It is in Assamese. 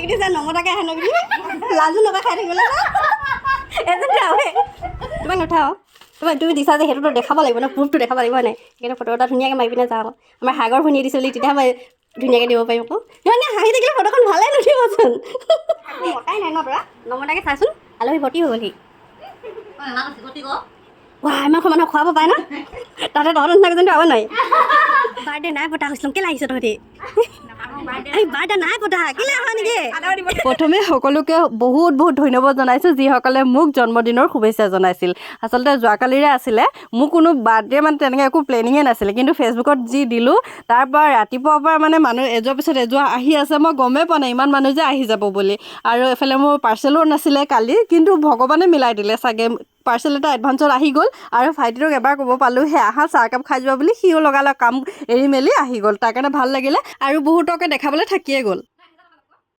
দেখিছা নমতাকে আহে নবি লাজু নকা খাই থাকিবলৈ এজন তোমাক নুঠাও তুমি দিছা যে সেইটোতো দেখাব লাগিব ন প্ৰুফটো দেখাব লাগিব নাই সেইকাৰণে ফটো এটা ধুনীয়াকৈ মাৰি পিনে যাওঁ আমাৰ সাগৰ শুনি দিছোঁ বুলি তেতিয়াহে মই ধুনীয়াকৈ দিব পাৰিম আকৌ মানে হাঁহি থাকিলে ফটোখন ভালেই নুঠিবচোন মতাই নাই ন তৰা নমতাকে চাচোন আলহী ভৰ্তি হৈ গ'লহি ইমান মানুহক খুৱাব পায় ন তাতে তহঁতৰ নিচিনাকেইজনীটো আব নোৱাৰি বাৰ্থডে নাই পতা হৈছিলোঁ কেলৈ আহিছ তহঁতি বাৰ্থডে নাই পতা কেলৈ আহা নেকি প্ৰথমে সকলোকে বহুত বহুত ধন্যবাদ জনাইছোঁ যিসকলে মোক জন্মদিনৰ শুভেচ্ছা জনাইছিল আচলতে যোৱাকালিৰে আছিলে মোৰ কোনো বাৰ্থডে মানে তেনেকৈ একো প্লেনিঙে নাছিলে কিন্তু ফেচবুকত যি দিলোঁ তাৰপৰা ৰাতিপুৱাৰ পৰা মানে মানুহ এযোৱাৰ পিছত এযোৰ আহি আছে মই গমেই পোৱা নাই ইমান মানুহ যে আহি যাব বুলি আৰু এফালে মোৰ পাৰ্চেলো নাছিলে কালি কিন্তু ভগৱানে মিলাই দিলে চাগে পাৰ্চেল এটা এডভান্সত আহি গ'ল আৰু ভাইটিটোক এবাৰ ক'ব পালোঁ সেই আহা চাহকাপ খাই যোৱা বুলি সিও লগালগ কাম এৰি মেলি আহি গ'ল তাৰ কাৰণে ভাল লাগিলে আৰু বহুতকে দেখাবলৈ থাকিয়ে গ'ল